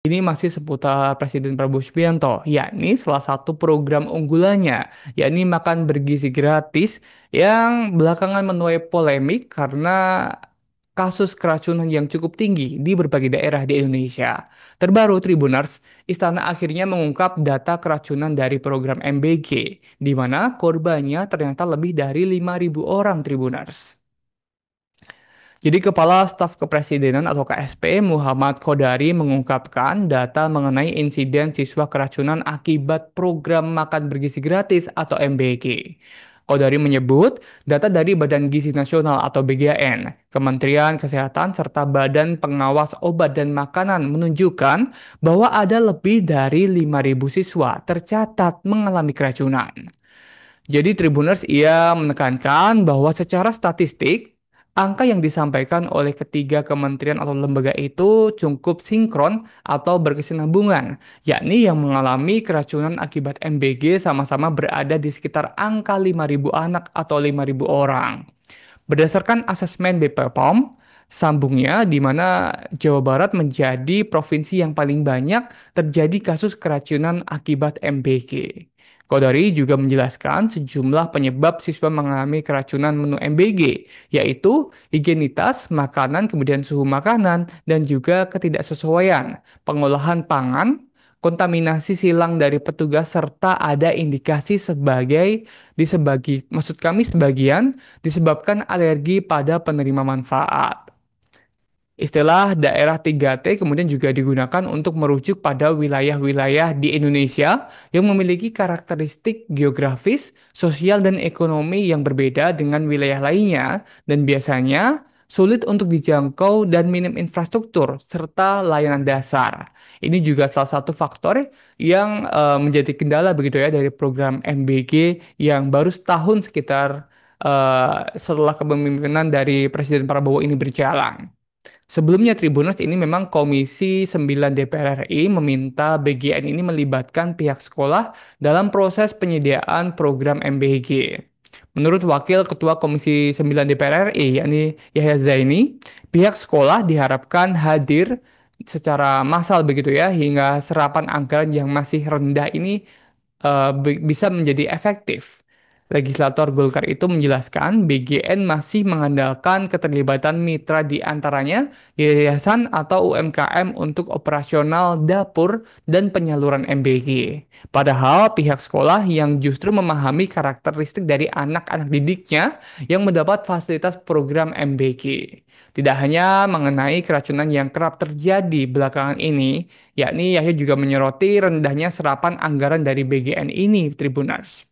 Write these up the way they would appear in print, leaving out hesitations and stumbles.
Ini masih seputar Presiden Prabowo Subianto, yakni salah satu program unggulannya, yakni makan bergizi gratis yang belakangan menuai polemik karena kasus keracunan yang cukup tinggi di berbagai daerah di Indonesia. Terbaru Tribuners, Istana akhirnya mengungkap data keracunan dari program MBG, di mana korbannya ternyata lebih dari 5.000 orang Tribuners. Jadi Kepala Staf Kepresidenan atau KSP Muhammad Kodari mengungkapkan data mengenai insiden siswa keracunan akibat program makan bergizi gratis atau MBG. Kodari menyebut data dari Badan Gizi Nasional atau BGN, Kementerian Kesehatan serta Badan Pengawas Obat dan Makanan menunjukkan bahwa ada lebih dari 5.000 siswa tercatat mengalami keracunan. Jadi Tribuners ia menekankan bahwa secara statistik, angka yang disampaikan oleh ketiga kementerian atau lembaga itu cukup sinkron atau berkesinambungan, yakni yang mengalami keracunan akibat MBG sama-sama berada di sekitar angka 5.000 anak atau 5.000 orang. Berdasarkan asesmen BPOM, sambungnya di mana Jawa Barat menjadi provinsi yang paling banyak terjadi kasus keracunan akibat MBG. Kodari juga menjelaskan sejumlah penyebab siswa mengalami keracunan menu MBG, yaitu higienitas makanan, kemudian suhu makanan, dan juga ketidaksesuaian pengolahan pangan, kontaminasi silang dari petugas, serta ada indikasi maksud kami sebagian disebabkan alergi pada penerima manfaat. Istilah daerah 3T kemudian juga digunakan untuk merujuk pada wilayah-wilayah di Indonesia yang memiliki karakteristik geografis, sosial, dan ekonomi yang berbeda dengan wilayah lainnya dan biasanya sulit untuk dijangkau dan minim infrastruktur serta layanan dasar. Ini juga salah satu faktor yang menjadi kendala begitu ya dari program MBG yang baru setahun sekitar setelah kepemimpinan dari Presiden Prabowo ini berjalan. Sebelumnya Tribuners ini memang Komisi 9 DPR RI meminta BGN ini melibatkan pihak sekolah dalam proses penyediaan program MBG. Menurut Wakil Ketua Komisi 9 DPR RI, yakni Yahya Zaini, pihak sekolah diharapkan hadir secara massal begitu ya, hingga serapan anggaran yang masih rendah ini bisa menjadi efektif. Legislator Golkar itu menjelaskan BGN masih mengandalkan keterlibatan mitra di antaranya yayasan atau UMKM untuk operasional dapur dan penyaluran MBG. Padahal pihak sekolah yang justru memahami karakteristik dari anak-anak didiknya yang mendapat fasilitas program MBG. Tidak hanya mengenai keracunan yang kerap terjadi belakangan ini, yakni Yahya juga menyoroti rendahnya serapan anggaran dari BGN ini, Tribuners.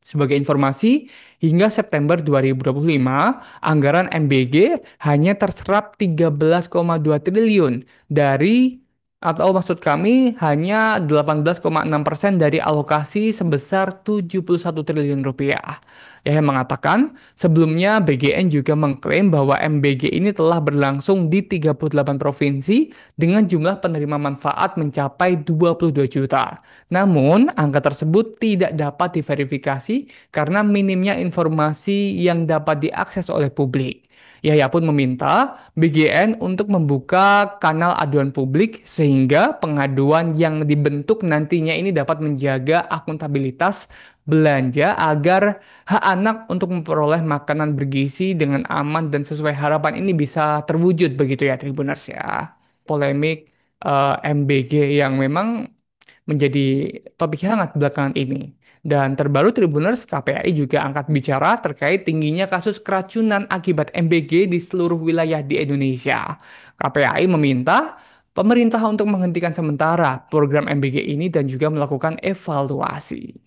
Sebagai informasi, hingga September 2025, anggaran MBG hanya terserap 13,2 triliun dari atau maksud kami hanya 18,6% dari alokasi sebesar 71 triliun rupiah. Yang mengatakan sebelumnya BGN juga mengklaim bahwa MBG ini telah berlangsung di 38 provinsi dengan jumlah penerima manfaat mencapai 22 juta. Namun, angka tersebut tidak dapat diverifikasi karena minimnya informasi yang dapat diakses oleh publik. Yahya pun meminta BGN untuk membuka kanal aduan publik sehingga pengaduan yang dibentuk nantinya ini dapat menjaga akuntabilitas belanja agar hak anak untuk memperoleh makanan bergizi dengan aman dan sesuai harapan ini bisa terwujud begitu ya Tribuners ya. Polemik MBG yang memang menjadi topik hangat belakangan ini. Dan terbaru Tribuners, KPAI juga angkat bicara terkait tingginya kasus keracunan akibat MBG di seluruh wilayah di Indonesia. KPAI meminta pemerintah untuk menghentikan sementara program MBG ini dan juga melakukan evaluasi.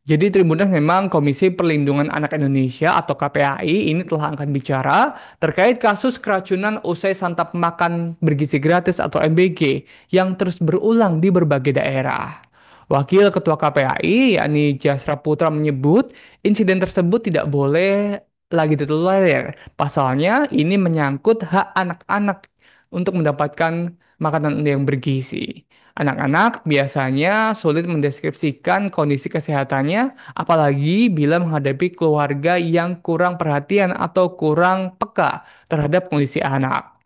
Jadi Tribuners memang Komisi Perlindungan Anak Indonesia atau KPAI ini telah angkat bicara terkait kasus keracunan usai santap makan bergizi gratis atau MBG yang terus berulang di berbagai daerah. Wakil Ketua KPAI yakni Jasra Putra menyebut insiden tersebut tidak boleh lagi ditolerir. Pasalnya ini menyangkut hak anak-anak untuk mendapatkan makanan yang bergizi. Anak-anak biasanya sulit mendeskripsikan kondisi kesehatannya, apalagi bila menghadapi keluarga yang kurang perhatian atau kurang peka terhadap kondisi anak.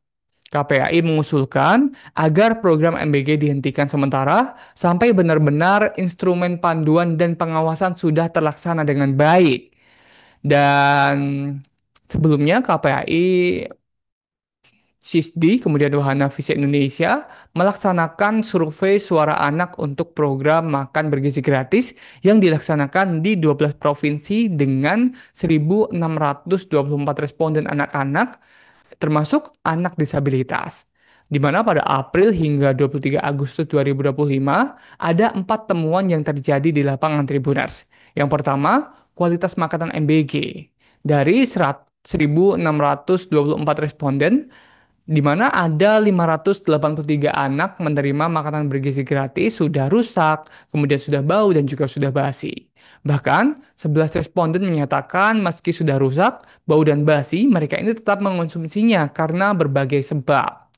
KPAI mengusulkan agar program MBG dihentikan sementara sampai benar-benar instrumen panduan dan pengawasan sudah terlaksana dengan baik. Dan sebelumnya KPAI, SISDI, kemudian Wahana Visi Indonesia melaksanakan survei suara anak untuk program makan bergizi gratis yang dilaksanakan di 12 provinsi dengan 1.624 responden anak-anak termasuk anak disabilitas. Di mana pada April hingga 23 Agustus 2025 ada 4 temuan yang terjadi di lapangan Tribuners. Yang pertama, kualitas makanan MBG. Dari 1.624 responden, di mana ada 583 anak menerima makanan bergizi gratis sudah rusak, kemudian sudah bau dan juga sudah basi. Bahkan 11 responden menyatakan meski sudah rusak, bau dan basi, mereka ini tetap mengonsumsinya karena berbagai sebab.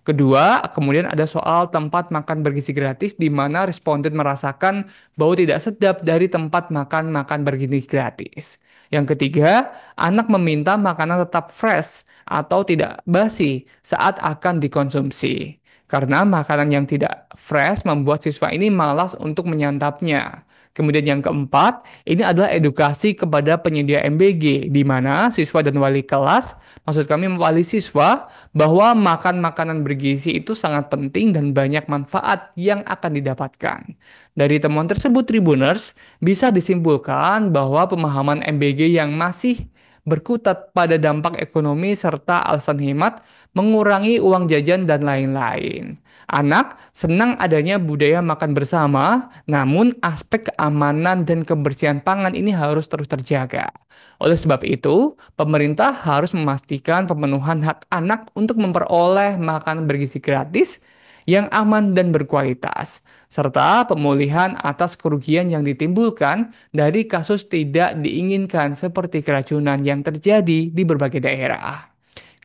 Kedua, kemudian ada soal tempat makan bergizi gratis di mana responden merasakan bau tidak sedap dari tempat makan bergizi gratis. Yang ketiga, anak meminta makanan tetap fresh atau tidak basi saat akan dikonsumsi. Karena makanan yang tidak fresh membuat siswa ini malas untuk menyantapnya. Kemudian yang keempat, ini adalah edukasi kepada penyedia MBG, di mana siswa dan wali kelas, maksud kami wali siswa, bahwa makan makanan bergizi itu sangat penting dan banyak manfaat yang akan didapatkan. Dari temuan tersebut, Tribuners, bisa disimpulkan bahwa pemahaman MBG yang masih berkutat pada dampak ekonomi serta alasan hemat, mengurangi uang jajan dan lain-lain. Anak senang adanya budaya makan bersama, namun aspek keamanan dan kebersihan pangan ini harus terus terjaga. Oleh sebab itu, pemerintah harus memastikan pemenuhan hak anak untuk memperoleh makanan bergizi gratis yang aman dan berkualitas, serta pemulihan atas kerugian yang ditimbulkan dari kasus tidak diinginkan seperti keracunan yang terjadi di berbagai daerah.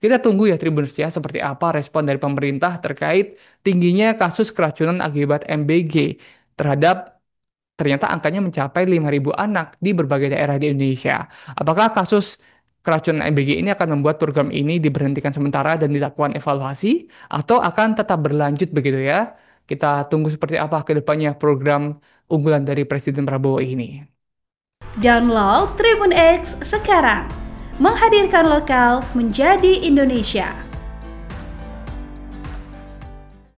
Kita tunggu ya Tribuners ya seperti apa respon dari pemerintah terkait tingginya kasus keracunan akibat MBG terhadap ternyata angkanya mencapai 5.000 anak di berbagai daerah di Indonesia. Apakah kasus keracunan MBG ini akan membuat program ini diberhentikan sementara dan dilakukan evaluasi atau akan tetap berlanjut begitu ya? Kita tunggu seperti apa ke depannya program unggulan dari Presiden Prabowo ini. Download Tribun X sekarang. Menghadirkan lokal menjadi Indonesia.